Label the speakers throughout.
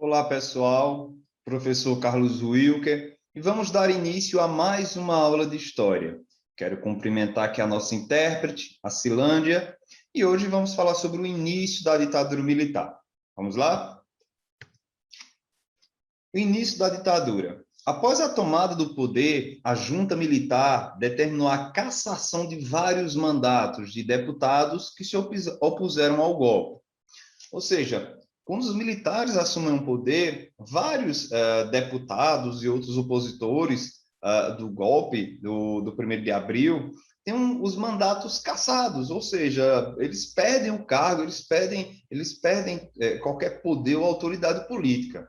Speaker 1: Olá, pessoal. Professor Carlos Wilker, e vamos dar início a mais uma aula de História. Quero cumprimentar aqui a nossa intérprete, a Cilândia, e hoje vamos falar sobre o início da ditadura militar. Vamos lá? O início da ditadura. Após a tomada do poder, a junta militar determinou a cassação de vários mandatos de deputados que se opuseram ao golpe. Ou seja, quando os militares assumem o poder, vários deputados e outros opositores do golpe do 1º de abril têm os mandatos cassados, ou seja, eles perdem o cargo, eles perdem qualquer poder ou autoridade política.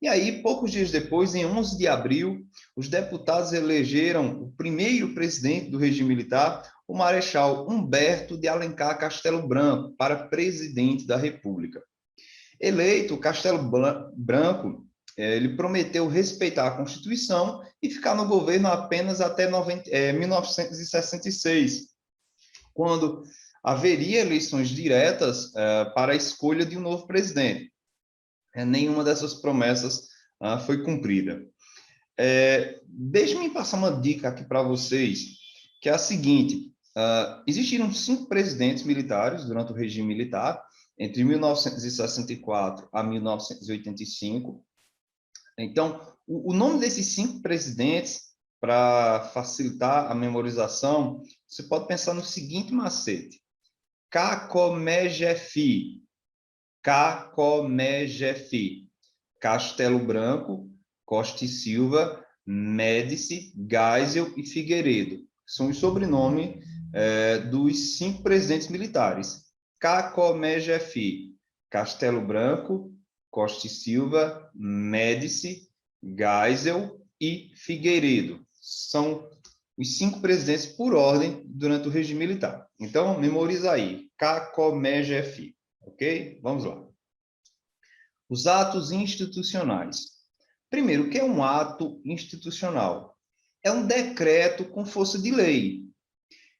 Speaker 1: E aí, poucos dias depois, em 11 de abril, os deputados elegeram o primeiro presidente do regime militar, o Marechal Humberto de Alencar Castelo Branco, para presidente da República. Eleito, Castelo Branco, ele prometeu respeitar a Constituição e ficar no governo apenas até 1966, quando haveria eleições diretas para a escolha de um novo presidente. Nenhuma dessas promessas foi cumprida. Deixe-me passar uma dica aqui para vocês, que é a seguinte: existiram 5 presidentes militares durante o regime militar, entre 1964 a 1985. Então, o nome desses 5 presidentes, para facilitar a memorização, você pode pensar no seguinte macete: Kakomejefi, Kakomejefi, Castelo Branco, Costa e Silva, Médici, Geisel e Figueiredo. São os sobrenomes dos 5 presidentes militares. Kakomejefi, Castelo Branco, Costa e Silva, Médici, Geisel e Figueiredo. São os 5 presidentes por ordem durante o regime militar. Então, memoriza aí, Kakomejefi. Ok? Vamos lá. Os atos institucionais. Primeiro, o que é um ato institucional? É um decreto com força de lei.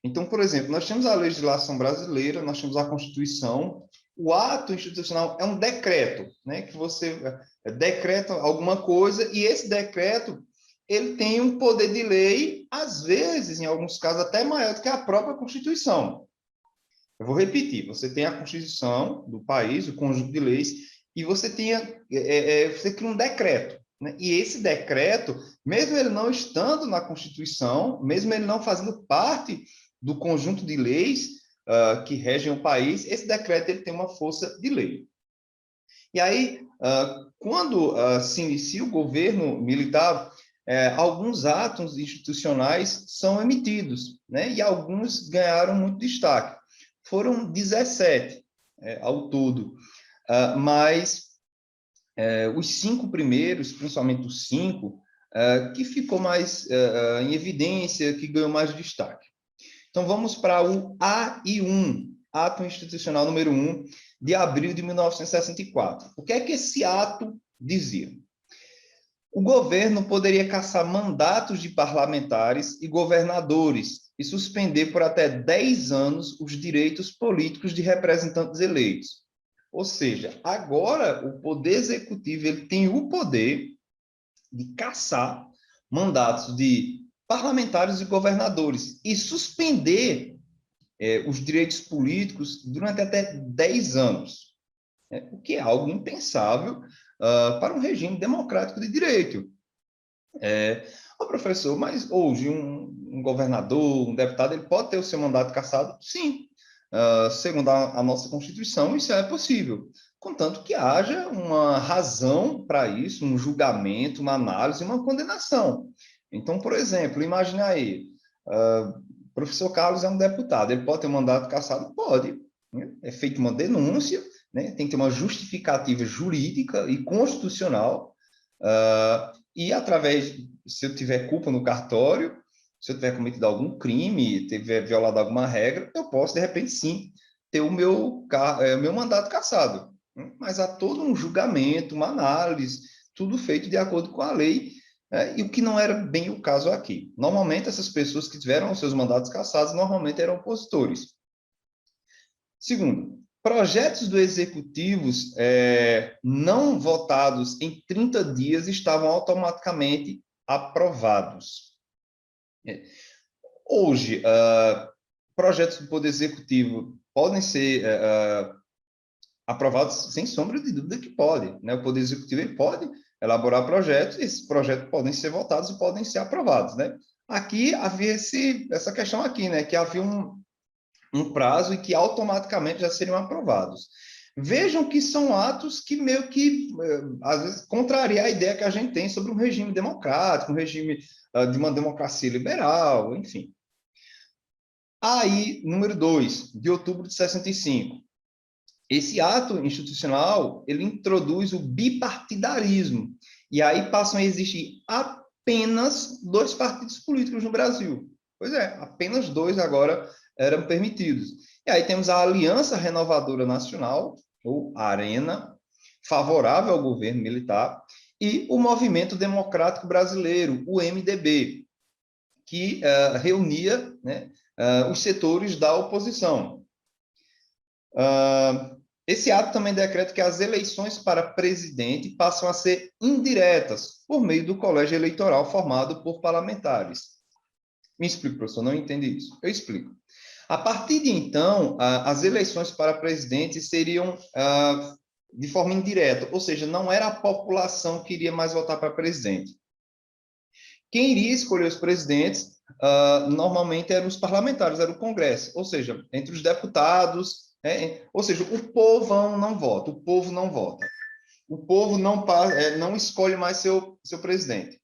Speaker 1: Então, por exemplo, nós temos a legislação brasileira, nós temos a Constituição. O ato institucional é um decreto, né? Que você decreta alguma coisa e esse decreto ele tem um poder de lei, às vezes, em alguns casos, até maior do que a própria Constituição. Eu vou repetir, você tem a Constituição do país, o conjunto de leis, e você você cria um decreto, né? E esse decreto, mesmo ele não estando na Constituição, mesmo ele não fazendo parte do conjunto de leis que regem o país, esse decreto ele tem uma força de lei. E aí, quando se inicia o governo militar, alguns atos institucionais são emitidos, né? E alguns ganharam muito destaque. Foram 17 ao todo, mas os 5 primeiros, principalmente os 5, que ficou mais em evidência, que ganhou mais destaque. Então, vamos para o AI1, Ato Institucional número 1, de abril de 1964. O que é que esse ato dizia? O governo poderia cassar mandatos de parlamentares e governadores e suspender por até 10 anos os direitos políticos de representantes eleitos. Ou seja, agora o poder executivo ele tem o poder de cassar mandatos de parlamentares e governadores e suspender os direitos políticos durante até 10 anos, o que é algo impensável para um regime democrático de direito. Professor, mas hoje um governador, um deputado, ele pode ter o seu mandato cassado? Sim. Segundo a nossa Constituição, isso é possível, contanto que haja uma razão para isso, um julgamento, uma análise, uma condenação. Então, por exemplo, imagine aí, o professor Carlos é um deputado, ele pode ter um mandato cassado? Pode. Né? É feita uma denúncia, né? Tem que ter uma justificativa jurídica e constitucional, e através, se eu tiver culpa no cartório, se eu tiver cometido algum crime, tiver violado alguma regra, eu posso, de repente, sim, ter o meu mandato cassado. Mas há todo um julgamento, uma análise, tudo feito de acordo com a lei, e o que não era bem o caso aqui. Normalmente, essas pessoas que tiveram os seus mandatos cassados, normalmente eram opositores. Segundo, Projetos do Executivo não votados em 30 dias estavam automaticamente aprovados. Hoje, projetos do Poder Executivo podem ser aprovados sem sombra de dúvida que pode, né? O Poder Executivo ele pode elaborar projetos, e esses projetos podem ser votados e podem ser aprovados, né? Aqui havia essa questão aqui, né? Que havia um prazo e que automaticamente já seriam aprovados. Vejam que são atos que meio que, às vezes, contraria a ideia que a gente tem sobre um regime democrático, um regime de uma democracia liberal, enfim. Aí, número 2, de outubro de 65. Esse ato institucional, ele introduz o bipartidarismo, e aí passam a existir apenas 2 partidos políticos no Brasil. Pois é, apenas 2 agora eram permitidos. E aí temos a Aliança Renovadora Nacional, ou ARENA, favorável ao governo militar, e o Movimento Democrático Brasileiro, o MDB, que reunia, né, os setores da oposição. Esse ato também decreta que as eleições para presidente passam a ser indiretas, por meio do colégio eleitoral formado por parlamentares. Me explica, professor, não entendi isso. Eu explico. A partir de então, as eleições para presidente seriam de forma indireta, ou seja, não era a população que iria mais votar para presidente. Quem iria escolher os presidentes, normalmente eram os parlamentares, era o Congresso, ou seja, entre os deputados, ou seja, o povão não vota, o povo não vota. O povo não escolhe mais seu presidente.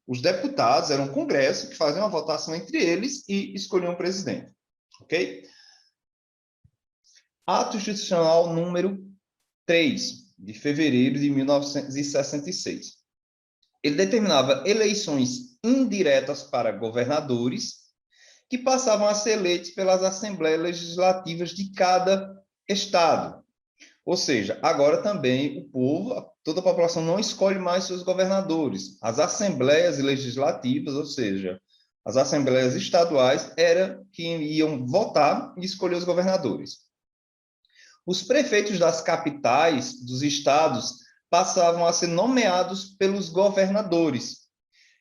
Speaker 1: Os deputados, era um congresso que fazia uma votação entre eles e escolhiam um presidente. Ok? Ato Institucional número 3, de fevereiro de 1966. Ele determinava eleições indiretas para governadores, que passavam a ser eleitos pelas assembleias legislativas de cada estado. Ou seja, agora também o povo, toda a população não escolhe mais seus governadores. As assembleias legislativas, ou seja, as assembleias estaduais, eram que iam votar e escolher os governadores. Os prefeitos das capitais dos estados passavam a ser nomeados pelos governadores.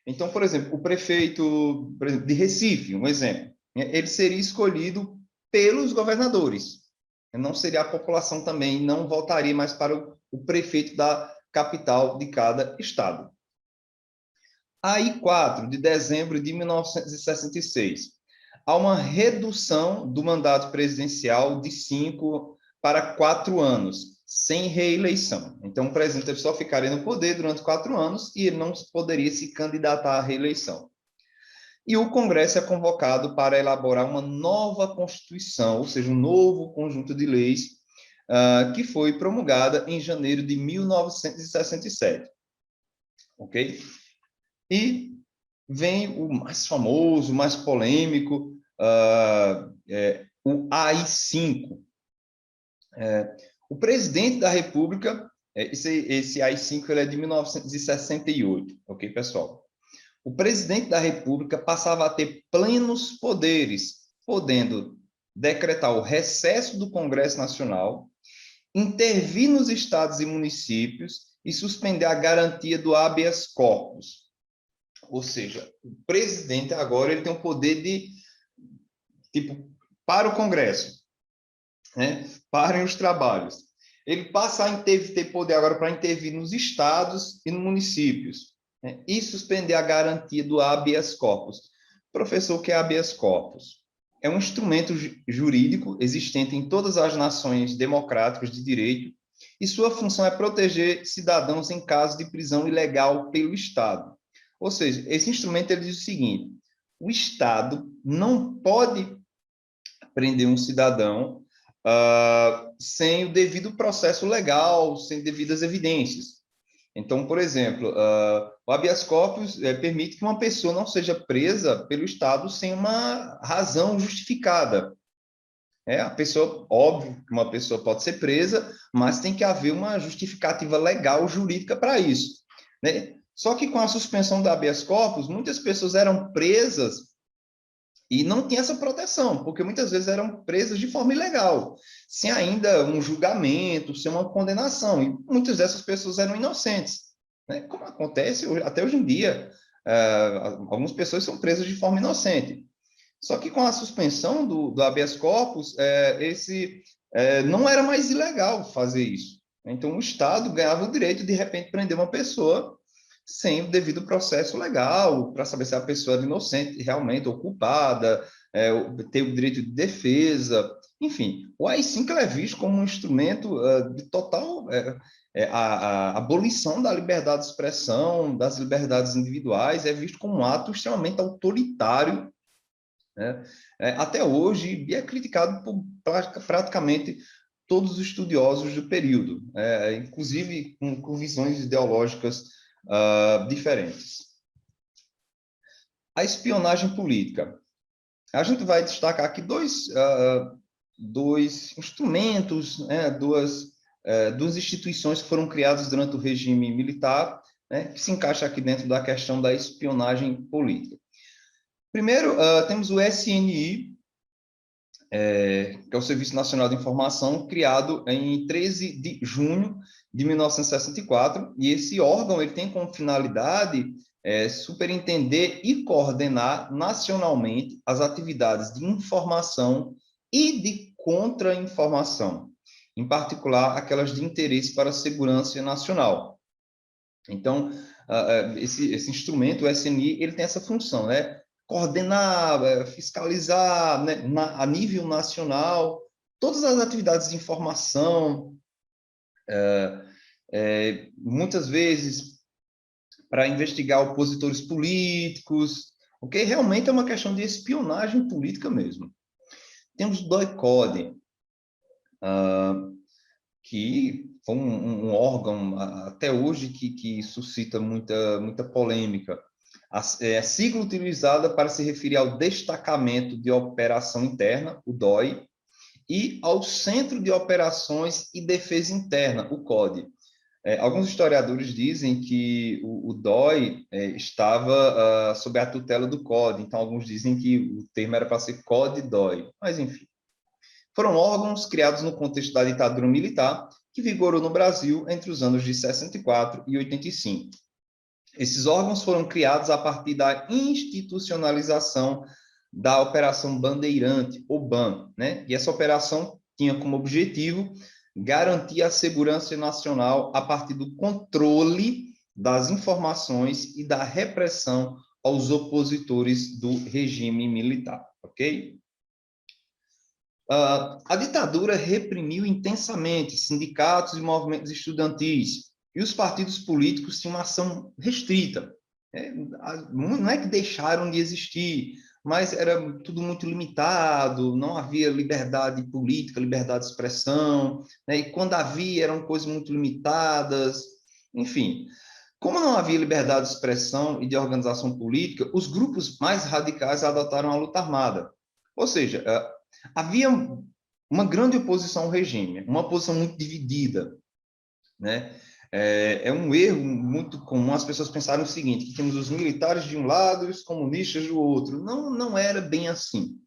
Speaker 1: Então, por exemplo, o prefeito, por exemplo, de Recife, um exemplo, ele seria escolhido pelos governadores. Não seria a população também, não votaria mais para o prefeito da capital de cada estado. Aí, 4 de dezembro de 1966, há uma redução do mandato presidencial de 5 para 4 anos, sem reeleição. Então, o presidente só ficaria no poder durante 4 anos e ele não poderia se candidatar à reeleição. E o Congresso é convocado para elaborar uma nova Constituição, ou seja, um novo conjunto de leis, que foi promulgada em janeiro de 1967. Ok? E vem o mais famoso, mais polêmico, o AI-5. O presidente da República, esse AI-5 ele é de 1968, ok, pessoal? O presidente da República passava a ter plenos poderes, podendo decretar o recesso do Congresso Nacional, intervir nos estados e municípios e suspender a garantia do habeas corpus. Ou seja, o presidente agora ele tem o poder de, para o Congresso, né? Parem os trabalhos. Ele passa a ter poder agora para intervir nos estados e nos municípios, né? E suspender a garantia do habeas corpus. Professor, o que é habeas corpus? É um instrumento jurídico existente em todas as nações democráticas de direito e sua função é proteger cidadãos em caso de prisão ilegal pelo Estado. Ou seja, esse instrumento ele diz o seguinte: o Estado não pode prender um cidadão sem o devido processo legal, sem devidas evidências. Então, por exemplo, o habeas corpus permite que uma pessoa não seja presa pelo Estado sem uma razão justificada. A pessoa, óbvio que uma pessoa pode ser presa, mas tem que haver uma justificativa legal, jurídica para isso, né? Só que com a suspensão do habeas corpus, muitas pessoas eram presas E não tinha essa proteção, porque muitas vezes eram presas de forma ilegal, sem ainda um julgamento, sem uma condenação. E muitas dessas pessoas eram inocentes, né? Como acontece até hoje em dia. Algumas pessoas são presas de forma inocente. Só que com a suspensão do habeas corpus, não era mais ilegal fazer isso. Então, o Estado ganhava o direito de repente prender uma pessoa sem o devido processo legal, para saber se a pessoa era inocente realmente ou culpada, ter o direito de defesa, enfim. O AI-5 é visto como um instrumento de total a abolição da liberdade de expressão, das liberdades individuais, é visto como um ato extremamente autoritário, né? Até hoje, e é criticado por praticamente todos os estudiosos do período, inclusive com visões ideológicas diferentes. A espionagem política. A gente vai destacar aqui dois instrumentos, né, duas instituições que foram criadas durante o regime militar, né, que se encaixa aqui dentro da questão da espionagem política. Primeiro, temos o SNI, que é o Serviço Nacional de Informação, criado em 13 de junho de 1964, e esse órgão ele tem como finalidade superintender e coordenar nacionalmente as atividades de informação e de contra-informação, em particular aquelas de interesse para a segurança nacional. Então, esse instrumento, o SNI, ele tem essa função, né? Coordenar, fiscalizar, né, a nível nacional, todas as atividades de informação, muitas vezes para investigar opositores políticos, ok? Realmente é uma questão de espionagem política mesmo. Temos o DOI-CODE, que foi um órgão, até hoje, que suscita muita polêmica. É a sigla utilizada para se referir ao Destacamento de Operação Interna, o DOI, e ao Centro de Operações e Defesa Interna, o CODE. Alguns historiadores dizem que o DOI estava sob a tutela do CODE, então alguns dizem que o termo era para ser CODE-DOI, mas enfim. Foram órgãos criados no contexto da ditadura militar, que vigorou no Brasil entre os anos de 64 e 85. Esses órgãos foram criados a partir da institucionalização da Operação Bandeirante, ou BAN, né? E essa operação tinha como objetivo garantir a segurança nacional a partir do controle das informações e da repressão aos opositores do regime militar, ok? A ditadura reprimiu intensamente sindicatos e movimentos estudantis, e os partidos políticos tinham uma ação restrita. Não é que deixaram de existir, mas era tudo muito limitado, não havia liberdade política, liberdade de expressão, né? E quando havia, eram coisas muito limitadas, enfim. Como não havia liberdade de expressão e de organização política, os grupos mais radicais adotaram a luta armada. Ou seja, havia uma grande oposição ao regime, uma oposição muito dividida, né? É um erro muito comum as pessoas pensarem o seguinte, que temos os militares de um lado e os comunistas do outro. Não era bem assim.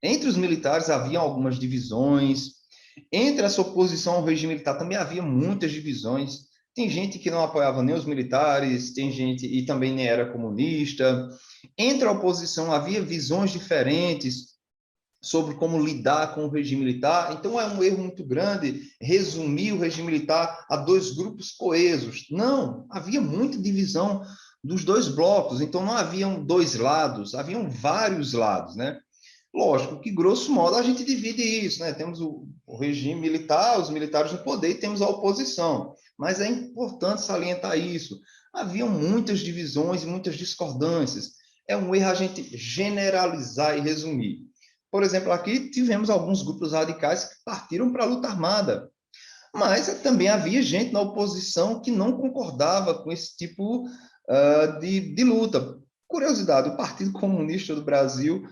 Speaker 1: Entre os militares havia algumas divisões, entre essa oposição ao regime militar também havia muitas divisões. Tem gente que não apoiava nem os militares, tem gente e também nem era comunista. Entre a oposição havia visões diferentes sobre como lidar com o regime militar. Então, é um erro muito grande resumir o regime militar a dois grupos coesos. Não, havia muita divisão dos dois blocos, então não haviam dois lados, haviam vários lados, né? Lógico que, grosso modo, a gente divide isso, né? Temos o regime militar, os militares no poder, e temos a oposição. Mas é importante salientar isso. Haviam muitas divisões e muitas discordâncias. É um erro a gente generalizar e resumir. Por exemplo, aqui tivemos alguns grupos radicais que partiram para a luta armada, mas também havia gente na oposição que não concordava com esse tipo de luta. Curiosidade, o Partido Comunista do Brasil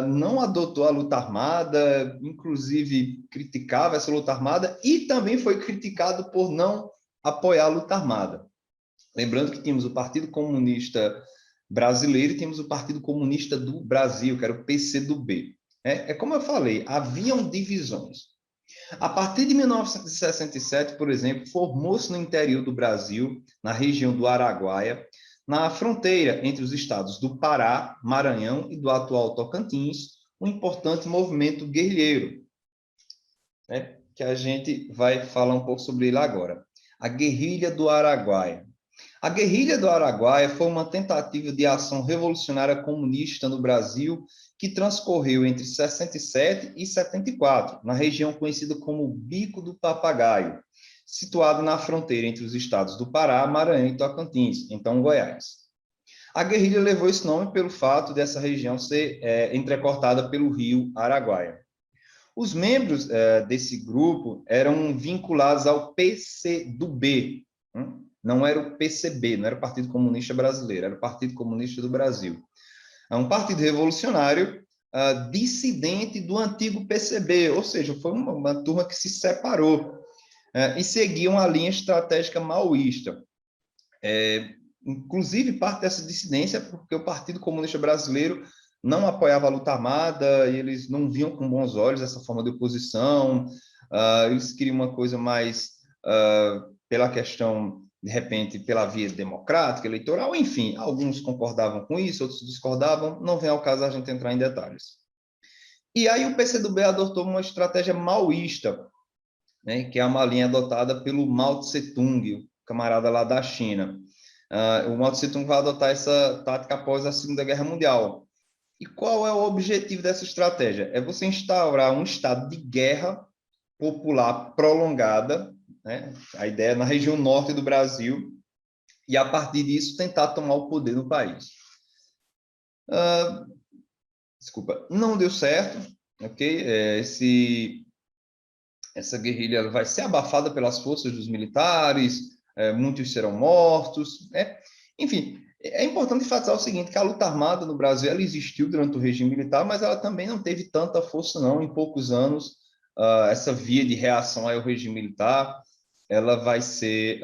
Speaker 1: não adotou a luta armada, inclusive criticava essa luta armada e também foi criticado por não apoiar a luta armada. Lembrando que tínhamos o Partido Comunista Brasileiro e temos o Partido Comunista do Brasil, que era o PCdoB. É como eu falei, haviam divisões. A partir de 1967, por exemplo, formou-se no interior do Brasil, na região do Araguaia, na fronteira entre os estados do Pará, Maranhão e do atual Tocantins, um importante movimento guerrilheiro, né, que a gente vai falar um pouco sobre ele agora. A Guerrilha do Araguaia. A Guerrilha do Araguaia foi uma tentativa de ação revolucionária comunista no Brasil que transcorreu entre 67 e 74, na região conhecida como Bico do Papagaio, situado na fronteira entre os estados do Pará, Maranhão e Tocantins, então Goiás. A guerrilha levou esse nome pelo fato dessa região ser entrecortada pelo rio Araguaia. Os membros desse grupo eram vinculados ao PCdoB, não era o PCB, não era o Partido Comunista Brasileiro, era o Partido Comunista do Brasil. É um partido revolucionário dissidente do antigo PCB, ou seja, foi uma turma que se separou e seguia uma linha estratégica maoísta. Inclusive, parte dessa dissidência porque o Partido Comunista Brasileiro não apoiava a luta armada, e eles não viam com bons olhos essa forma de oposição, eles queriam uma coisa mais pela questão, de repente, pela via democrática, eleitoral, enfim, alguns concordavam com isso, outros discordavam, não vem ao caso a gente entrar em detalhes. E aí o PCdoB adotou uma estratégia maoísta, né, que é uma linha adotada pelo Mao Tse-tung, o camarada lá da China. O Mao Tse-tung vai adotar essa tática após a Segunda Guerra Mundial. E qual é o objetivo dessa estratégia? É você instaurar um estado de guerra popular prolongada, né? A ideia é na região norte do Brasil, e a partir disso tentar tomar o poder no país. Desculpa, não deu certo, ok? Essa guerrilha vai ser abafada pelas forças dos militares, muitos serão mortos, né? Enfim, é importante enfatizar o seguinte, que a luta armada no Brasil ela existiu durante o regime militar, mas ela também não teve tanta força, não. Em poucos anos, essa via de reação ao regime militar, ela vai ser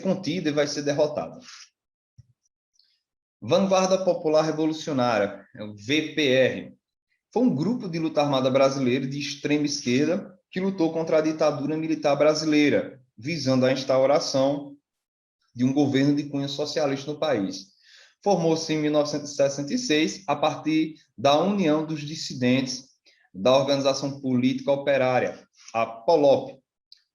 Speaker 1: contida e vai ser derrotada. Vanguarda Popular Revolucionária, o VPR, foi um grupo de luta armada brasileira de extrema esquerda que lutou contra a ditadura militar brasileira, visando a instauração de um governo de cunho socialista no país. Formou-se em 1966 a partir da união dos dissidentes da Organização Política Operária, a POLOP,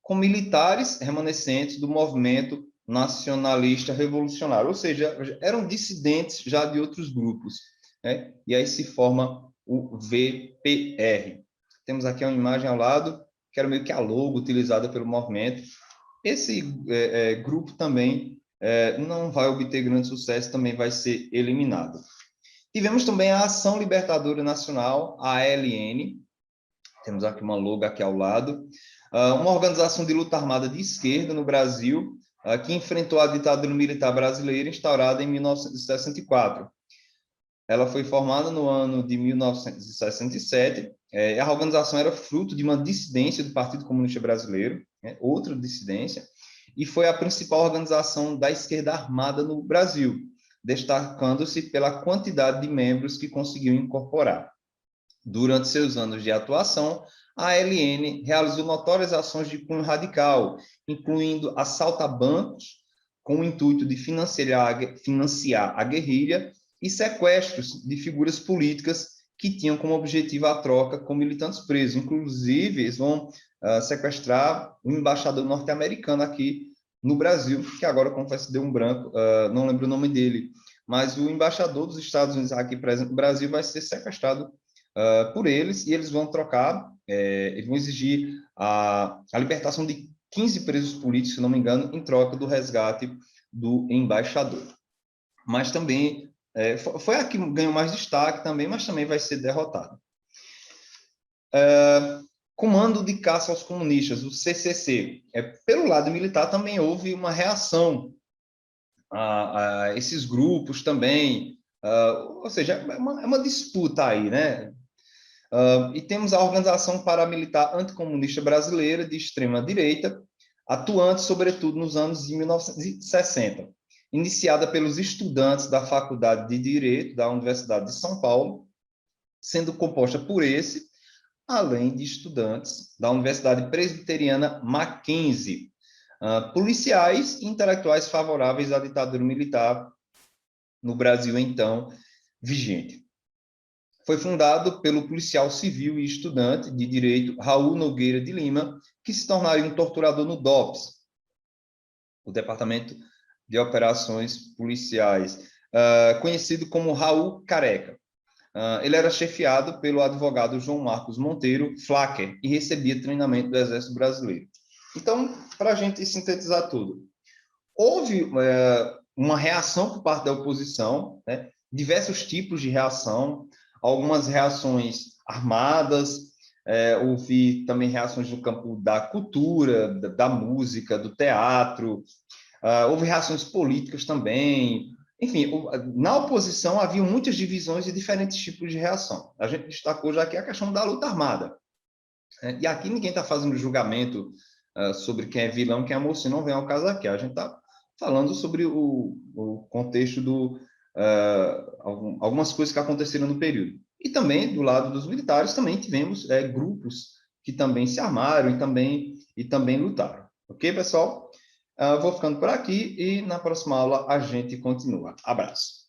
Speaker 1: com militares remanescentes do movimento nacionalista revolucionário, ou seja, eram dissidentes já de outros grupos, né? E aí se forma o VPR. Temos aqui uma imagem ao lado, que era meio que a logo utilizada pelo movimento. Esse grupo também não vai obter grande sucesso, também vai ser eliminado. Tivemos também a Ação Libertadora Nacional, a ALN, temos aqui uma logo aqui ao lado, uma organização de luta armada de esquerda no Brasil, que enfrentou a ditadura militar brasileira instaurada em 1964. Ela foi formada no ano de 1967. A organização era fruto de uma dissidência do Partido Comunista Brasileiro, outra dissidência, e foi a principal organização da esquerda armada no Brasil, destacando-se pela quantidade de membros que conseguiu incorporar. Durante seus anos de atuação, a ALN realizou notórias ações de cunho radical, incluindo assalto a bancos, com o intuito de financiar a guerrilha, e sequestros de figuras políticas que tinham como objetivo a troca com militantes presos. Inclusive, eles vão sequestrar um embaixador norte-americano aqui no Brasil, que agora, confesso, deu um branco, não lembro o nome dele, mas o embaixador dos Estados Unidos aqui presente no Brasil vai ser sequestrado por eles, e eles vão trocar, eles vão exigir a libertação de 15 presos políticos, se não me engano, em troca do resgate do embaixador. Mas também, foi a que ganhou mais destaque também, mas também vai ser derrotado. Comando de Caça aos Comunistas, o CCC. Pelo lado militar também houve uma reação a esses grupos também, ou seja, é uma disputa aí, né? E temos a Organização Paramilitar Anticomunista Brasileira, de extrema-direita, atuante, sobretudo, nos anos de 1960. iniciada pelos estudantes da Faculdade de Direito da Universidade de São Paulo, sendo composta por esse, além de estudantes da Universidade Presbiteriana Mackenzie, policiais e intelectuais favoráveis à ditadura militar no Brasil, então, vigente. Foi fundado pelo policial civil e estudante de direito Raul Nogueira de Lima, que se tornaria um torturador no DOPS, o Departamento de Operações Policiais, conhecido como Raul Careca. Ele era chefiado pelo advogado João Marcos Monteiro Flacker e recebia treinamento do Exército Brasileiro. Então, para a gente sintetizar tudo, houve uma reação por parte da oposição, né? Diversos tipos de reação, algumas reações armadas, houve também reações no campo da cultura, da música, do teatro, houve reações políticas também. Enfim, na oposição havia muitas divisões e diferentes tipos de reação. A gente destacou já aqui a questão da luta armada. E aqui ninguém está fazendo julgamento sobre quem é vilão, quem é mocinho, não vem ao caso aqui. A gente está falando sobre o contexto algumas coisas que aconteceram no período. E também, do lado dos militares, também tivemos grupos que também se armaram e também lutaram. Ok, pessoal? Vou ficando por aqui e na próxima aula a gente continua. Abraço.